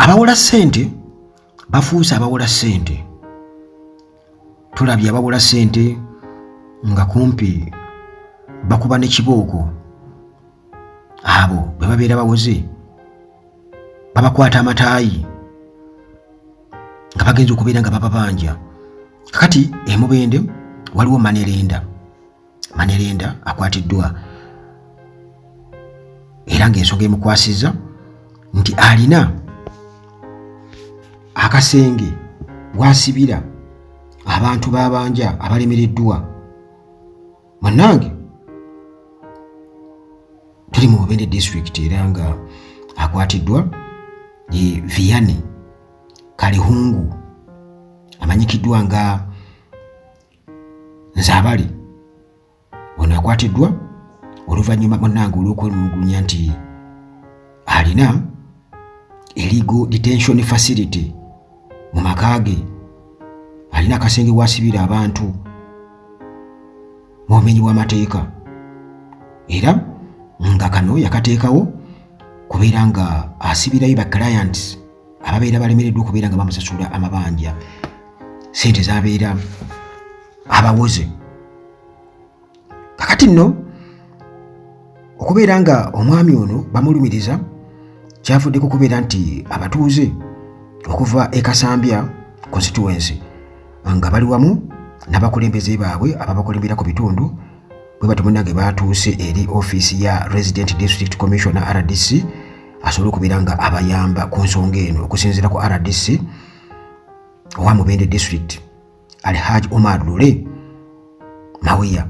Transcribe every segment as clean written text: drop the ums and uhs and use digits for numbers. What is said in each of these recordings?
abawola ssente bafuuse abawola ssente. Tulabye abawola ssente nga kumpi bakuba ne kibooko. Abo bwe babeera bawoze babakwata amataayi nga bagenza okubeera nga bababanja. Kakati Mubende waliwo Manerenda akwatiddwa era ng'ensonga emukwasizza nti alina akasenge wasibira abantu babanja abalemereddwa. Munnange tuli mu Mubende district era nga akwatiddwa ye Vianney Kalihungu amanyikiddwa nga Nzabale. Ono akwatiddwa oluvannyuma munnange olw'okwemulugunya nti alina illegal detention facility mu maka ge, alina akasenge wasibira abantu mu bumenyi bw'amateeka era nga kano yakateekawo kubeera nga asibirayo ba clients ababeera balemereddwa okubeera nga bamusasula amabanja sente zabeera abawoze. Kakati nno okubeera nga omwami ono bamulumiriza kyavuddeko kubeera nti abatuuze okuva e Kasambya constituency nga bali wamu n'abakulembeze baabwe ababakulembera ku bitundu bwe bati munnange batuuse eri ofiisi ya Resident District Commissioner RDC asobole okubeera nga abayamba ku nsonga eno. Okusinziira ku RDC owa Mubende district Alhaji Omar Lule Mawiya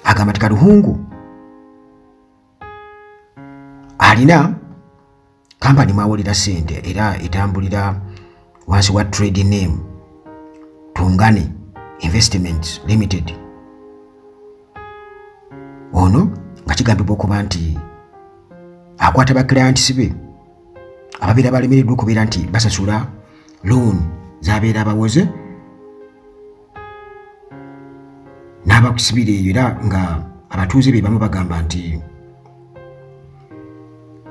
agamba nti Kalihungu alina kampani mwawulira ssente era etambulira wansi wa trade name Tungane Investments Limited. Ono nga kigambibwa okuba nti akwata ba clients be ababeera balemereddwa okubeera nti basasula loan zabeera abawoze n'abakusibira eyo era nga abatuuze be bamu bagamba nti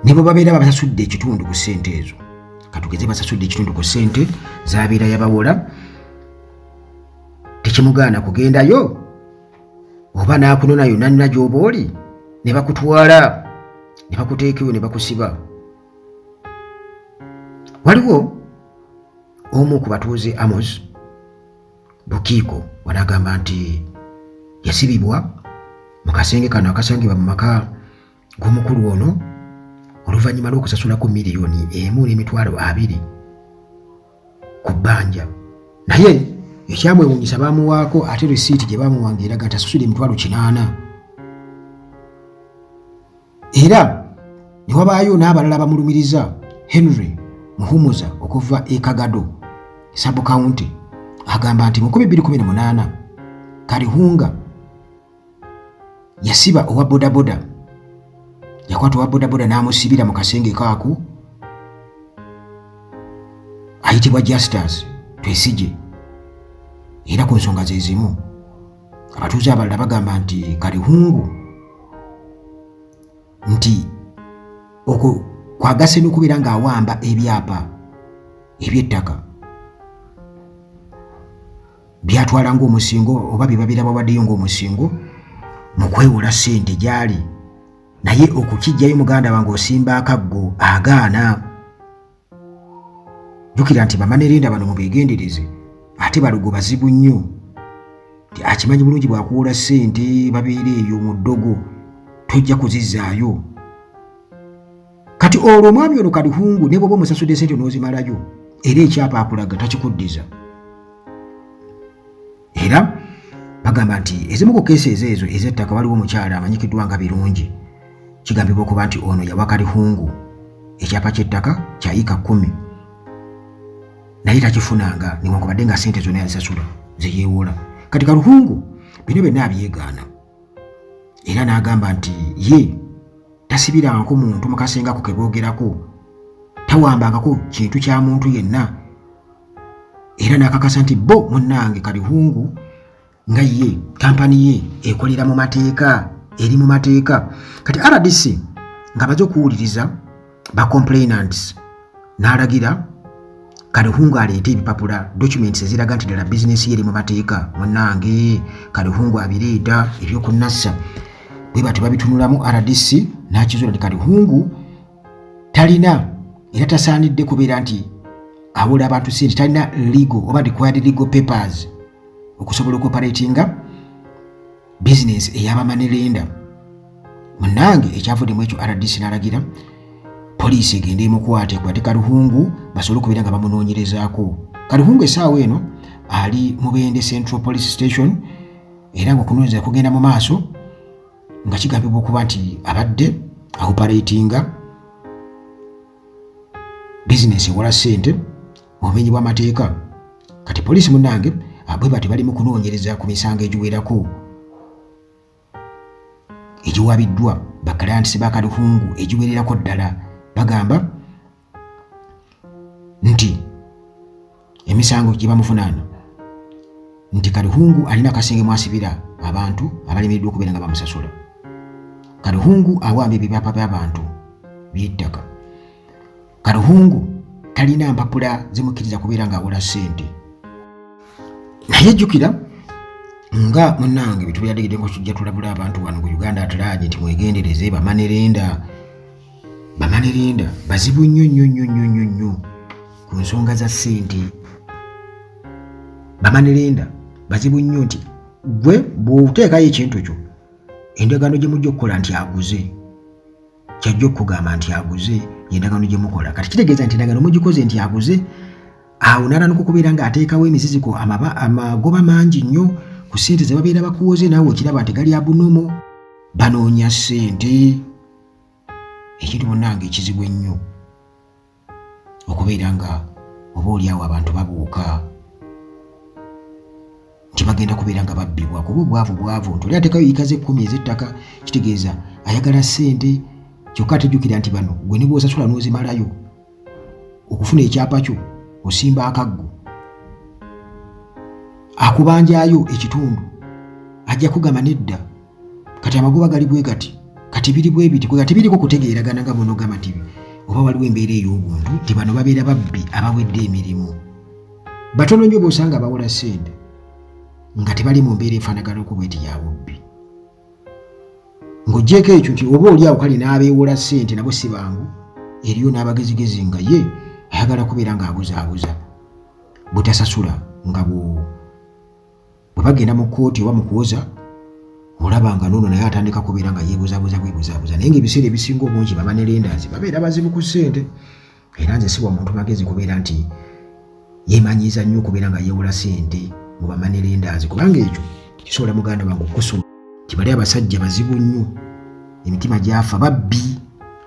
nibo babeera babasasudde ekitundu ku ssente ezo. Katugeze basasudde ekitundu ku ssente zabeera yabawola, tekimugaana kugendayo oba n'akunona yonna gy'oba oli ne bakutwala ne bakuteekeyo ne bakusiba. Waliwo omu ku batuuze Amos Bukiiko wanagamba nti yasibibwa mu kasenge kano akasangibwa mu maka g'omukulu ono oluvannyuma lw'okusasulako $1,200,000 ku bbanja. Naye ekyamwewuunyisa baamuwaako ate risiiti gye baamuwanga eraga nti asasudde $80,000. Era ne wabaayo n'abalala bamulumiriza. Henry Muhumuza okuva e Kagado Sub County agamba nti mu 2018 Kalihunga yasiba owa bodaboda, yakwata owa bodaboda n'amusibira mu kasenge kaako ayitibwa Justus Twesije. Era ku nsonga ze zimu abatuuze abalala bagamba nti Kalihungu nti okwo kwagase n'okubeera ng'awamba ebyapa eby'ettaka byatwala ng'omusingo oba bye babeera bawaddeyo ng'omusingo mu kwewola ssente gy'ali, naye okukijjayo muganda wange osimba akaggo agaana. Jjukira nti Bamanerenda bano mubeegendereze ate balugo bazibu nnyo. Akimanyi bulungi bwakuwola ssente babeera eyo mu ddogo tojja kuzizzaayo. Kati olwo omwami ono Kalihungu ne bw'oba omusasudde ssente n'ozimalayo era ekyapa akulaga takikuddiza. Era bagamba nti ezimu ku keesi ezo ez'ettaka waliwo omukyala amanyikiddwa nga Birungi. Kigambibwa okuba nti ono yawa Kalihungu ekyapa ky'ettaka kya yiika 10 naye takifunanga newankubadde nga ssente zonna yazisasula zeyeewola. Kati Kalihungu bino byonna abyegaana era n'agamba nti ye tasibirangako muntu mu kasenge ako ke boogerako, tawambangako kintu kya muntu yenna, era n'akakasa nti bo munnange Kalihungu nga ye kampani ye ekolera mu mateeka, eri mu mateeka. Kati RDC nga baze okuwuliriza ba complainants n'alagira Kalihungu aleete ebipapula documents eziraga nti ddala bizinesi ye eri mu mateeka. Munnange Kalihungu abireeta ebyokunnassa bwe batyo babitunulamu RDC n'akizuula nti Kalihungu talina era tasaanidde kubeera nti awola abantu sente, talina legal oba required legal papers okusobola okuoperatinga business ey'abamanerenda. Munnange ekyavuddemu ekyo RDC n'alagira poliisi egende emukwate Kalihungu basobole okubeera nga bamunoonyerezaako. Kalihungu essaawa eno ali mu Bende Central Police Station era ng'okunoonyereza kugenda mu maaso nga kigambibwa okuba nti abadde aoperatinga bizinesi ewola ssente mu bumenyi bw'amateeka. Kati poliisi munnange bwe bati bali mu kunoonyereza ku misango egiwerako egiwabiddwa bakalantisi ba Kalihungu egiwererako ddala. Bagamba nti emisango gye bamuvunaana nti Kalihungu alina akasenge mwasibira abantu abalemereddwa okubeera nga bamusasula. Kalihungu awamba ebyapa by'abantu by'ettaka. Kalihungu talina mpapula zimukkiriza kubeera ng'awola ssente. Naye jjukira nga munnange bye tubyadegedde nga tujja tulabula abantu wano ku Uganda Atalaje nti mwegendereze bamanerenda bazibu nnyo ku nsonga za ssente. Bamanerenda bazibu nnyo nti gwe bw'oteekayo ekintu kyo endagaano gye mujja okukola nti aguze kyajja okugamba nti aguze endagaano gye mukola. Kati kitegeeza nti endagaano mugikoze nti aguze awo n'alanaku okubeera ng'ateekawo emiziziko amagoba mangi nnyo ku ssente ze babeera bakuwoze naawe okiraba nti gali abunomo banoonya ssente. Ekintu munnange ekizibu ennyo okubeera nga oba oliawo abantu babuuka nti bagenda kubeera nga babbibwa kuba obwavu nti oli ateekayo yikaze 10 ez'ettaka kitegeeza ayagala ssente kyokka atejjukira nti bano gwe ne bw'osasula n'ozimalayo okufuna ekyapa kyo osimba akaggo akubanjaayo ekitundu ajja kugamba nedda kati amagoba gali bwe kati biri bwe biti kati biriko kutegeeragana nga bono gamba nti oba waliwo embeera ey'obuntu nti bano babeera babbi abawedde emirimu. Batono nnyo b'osanga abawola ssente nga tebali mu mbeera efaanagana okubweti ya bubbi. Ng'oggyeko ekyo nti oba oli awo kale n'abeewola ssente nabo si bangu, eriyo n'abagezigezi nga ye ayagala kubeera ng'abuzaabuza butasasula nga bwe bagenda mu kkooti oba mu kuwoza olaba nga n'ono naye atandika kubeera nga yeebuzaabuza bwebuzaabuza. Naye ng'ebiseera ebisinga obungi bamanerendazi babeera bazibu ku ssente era nze si wa muntu magezi kubeera nti yeemanyiiza nnyo okubeera nga yeewola ssente mu bamanerendazi kubanga ekyo kisobola muganda wange okukusula nti bali abasajja bazibu nnyo emitima gyafa babbi.